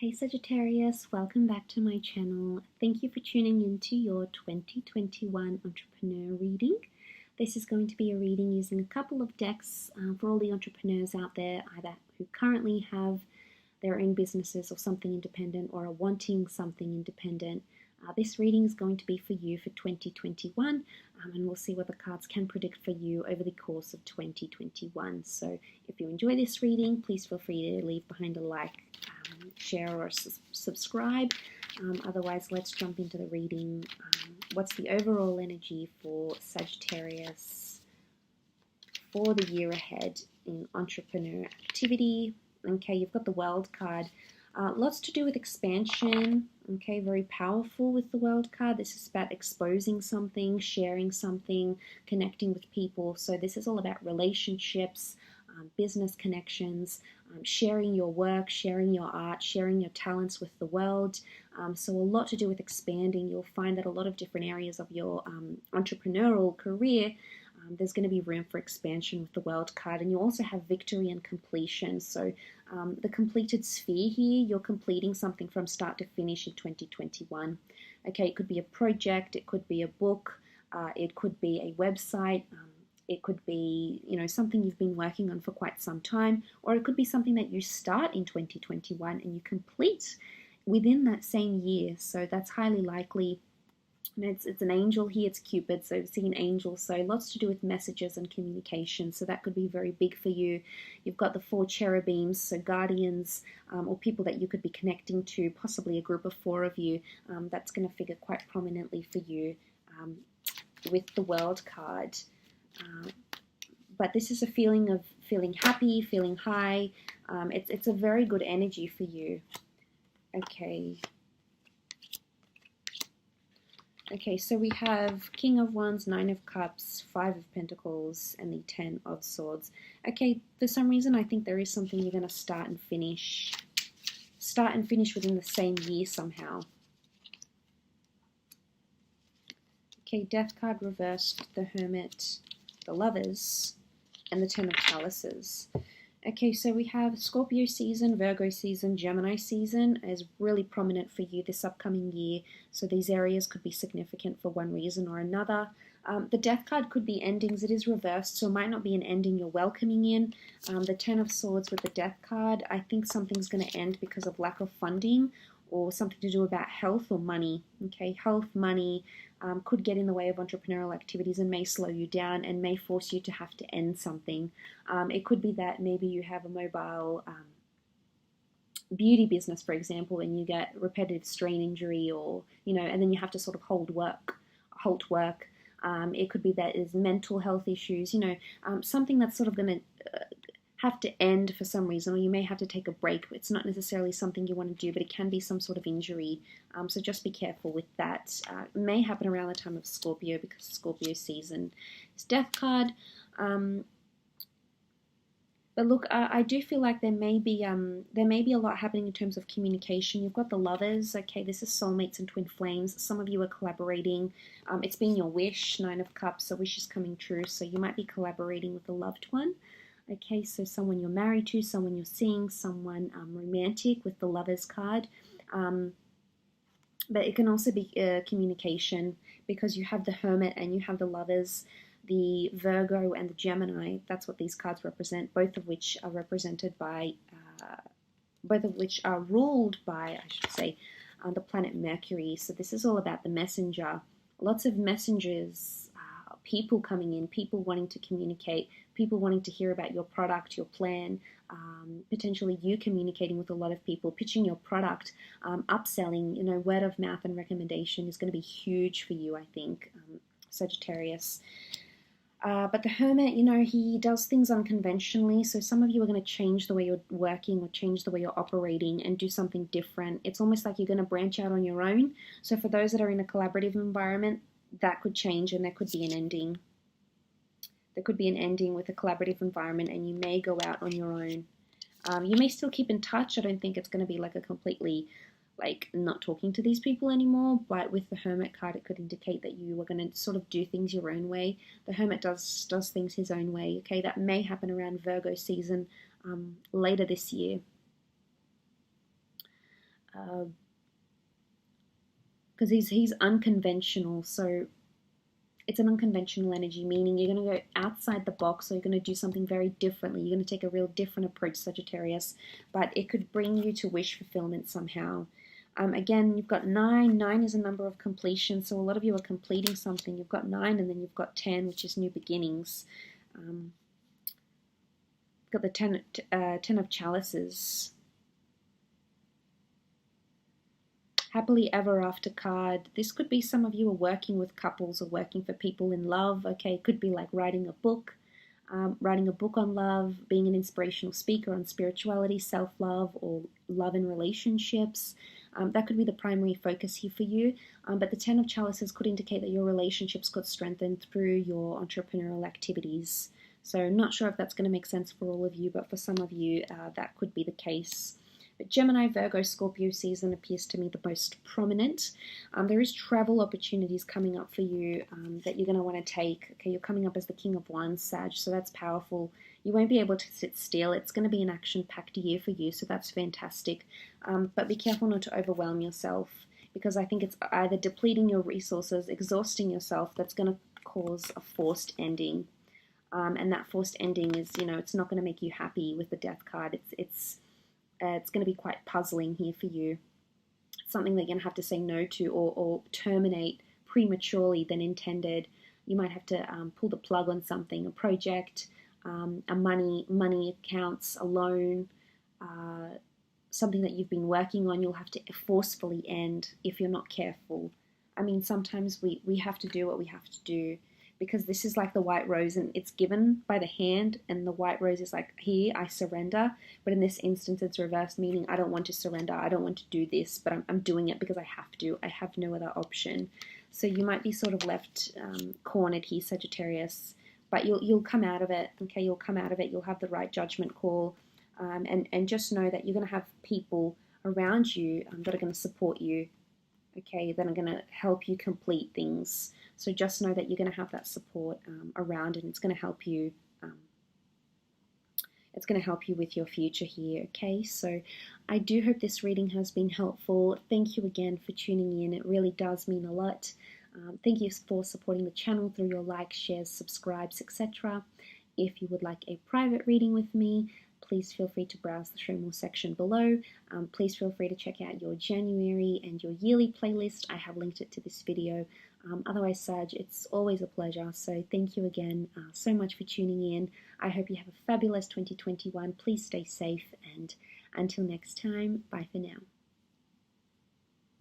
Hey Sagittarius, welcome back to my channel. Thank you for tuning into your 2021 entrepreneur reading. This is going to be a reading using a couple of decks for all the entrepreneurs out there, either who currently have their own businesses or something independent or are wanting something independent. This reading is going to be for you for 2021, and we'll see what the cards can predict for you over the course of 2021. So if you enjoy this reading, please feel free to leave behind a like, share or subscribe. Otherwise, let's jump into the reading. What's the overall energy for Sagittarius for the year ahead in entrepreneur activity? Okay, you've got the World card. Lots to do with expansion. Okay, very powerful with the World card. This is about exposing something, sharing something, connecting with people. So this is all about relationships, business connections, sharing your work, sharing your art, sharing your talents with the world. So a lot to do with expanding. You'll find that a lot of different areas of your entrepreneurial career, there's going to be room for expansion with the World card. And you also have victory and completion. So the completed sphere here, you're completing something from start to finish in 2021. Okay, it could be a project, it could be a book, it could be a website, it could be, something you've been working on for quite some time, or it could be something that you start in 2021 and you complete within that same year. So that's highly likely. And it's an angel here, it's Cupid, so see an angel, so lots to do with messages and communication, so that could be very big for you. You've got the 4 cherubims, so guardians or people that you could be connecting to, possibly a group of 4 of you. That's going to figure quite prominently for you with the World card. But this is a feeling of feeling happy, feeling high. It's a very good energy for you. Okay, so we have King of Wands, 9 of Cups, 5 of Pentacles, and the 10 of Swords. Okay, for some reason I think there is something you're going to start and finish within the same year somehow. Okay, Death card reversed, the Hermit, the Lovers, and the 10 of Chalices. Okay, so we have Scorpio season, Virgo season, Gemini season is really prominent for you this upcoming year. So these areas could be significant for one reason or another. The Death card could be endings. It is reversed, so it might not be an ending you're welcoming in. The 10 of Swords with the Death card, I think something's going to end because of lack of funding or something to do about health or money. Okay, health, money could get in the way of entrepreneurial activities and may slow you down and may force you to have to end something. It could be that maybe you have a mobile beauty business, for example, and you get repetitive strain injury, or and then you have to sort of halt work. It could be that is mental health issues, something that's sort of going to have to end for some reason, or you may have to take a break. It's not necessarily something you want to do, but it can be some sort of injury. So just be careful with that. It may happen around the time of Scorpio because Scorpio season is Death card. But look, I do feel like there may be a lot happening in terms of communication. You've got the Lovers. Okay, this is soulmates and twin flames. Some of you are collaborating. It's been your wish, 9 of Cups, so wish is coming true. So you might be collaborating with a loved one. Okay, so someone you're married to, someone you're seeing, someone romantic with the Lovers card. But it can also be communication, because you have the Hermit and you have the Lovers, the Virgo and the Gemini. That's what these cards represent, both of which are represented by, ruled by, I should say, the planet Mercury. So this is all about the messenger. Lots of messengers, people coming in, people wanting to communicate, people wanting to hear about your product, your plan, potentially you communicating with a lot of people, pitching your product, upselling, word of mouth and recommendation is going to be huge for you, I think, Sagittarius. But the Hermit, he does things unconventionally, so some of you are going to change the way you're working or change the way you're operating and do something different. It's almost like you're going to branch out on your own. So for those that are in a collaborative environment, that could change and there could be an ending. There could be an ending with a collaborative environment and you may go out on your own. You may still keep in touch. I don't think it's going to be like a completely not talking to these people anymore, but with the Hermit card it could indicate that you are going to sort of do things your own way. The Hermit does things his own way. Okay, that may happen around Virgo season later this year. because he's unconventional, so it's an unconventional energy, meaning you're going to go outside the box, or you're going to do something very differently. You're going to take a real different approach, Sagittarius, but it could bring you to wish fulfillment somehow. Again, you've got 9. 9 is a number of completion, so a lot of you are completing something. You've got 9, and then you've got 10, which is new beginnings. You've got the 10 of chalices. Happily ever after card. This could be some of you are working with couples or working for people in love. Okay, it could be like writing a book on love, being an inspirational speaker on spirituality, self-love, or love in relationships. That could be the primary focus here for you. But the 10 of chalices could indicate that your relationships got strengthened through your entrepreneurial activities. So not sure if that's going to make sense for all of you, but for some of you, that could be the case. But Gemini, Virgo, Scorpio season appears to me the most prominent. There is travel opportunities coming up for you that you're going to want to take. Okay, you're coming up as the King of Wands, Sag, so that's powerful. You won't be able to sit still. It's going to be an action-packed year for you, so that's fantastic. But be careful not to overwhelm yourself, because I think it's either depleting your resources, exhausting yourself, that's going to cause a forced ending. And that forced ending is, it's not going to make you happy with the Death card. It's going to be quite puzzling here for you. It's something that you're going to have to say no to, or terminate prematurely than intended. You might have to pull the plug on something, a project, a money accounts, a loan, something that you've been working on. You'll have to forcefully end if you're not careful. I mean, sometimes we have to do what we have to do, because this is like the white rose, and it's given by the hand, and the white rose is like, here, I surrender. But in this instance, it's reversed, meaning I don't want to surrender, I don't want to do this, but I'm doing it because I have to. I have no other option. So you might be sort of left cornered here, Sagittarius, but you'll come out of it, okay? You'll come out of it, you'll have the right judgment call, and just know that you're going to have people around you that are going to support you, okay, that are going to help you complete things. So just know that you're going to have that support around, and it's going to help you. It's going to help you with your future here, okay? So I do hope this reading has been helpful. Thank you again for tuning in. It really does mean a lot. Thank you for supporting the channel through your likes, shares, subscribes, etc. If you would like a private reading with me, please feel free to browse the Show More section below. Please feel free to check out your January and your yearly playlist. I have linked it to this video. Otherwise, Sag, it's always a pleasure. So thank you again so much for tuning in. I hope you have a fabulous 2021. Please stay safe, and until next time, bye for now.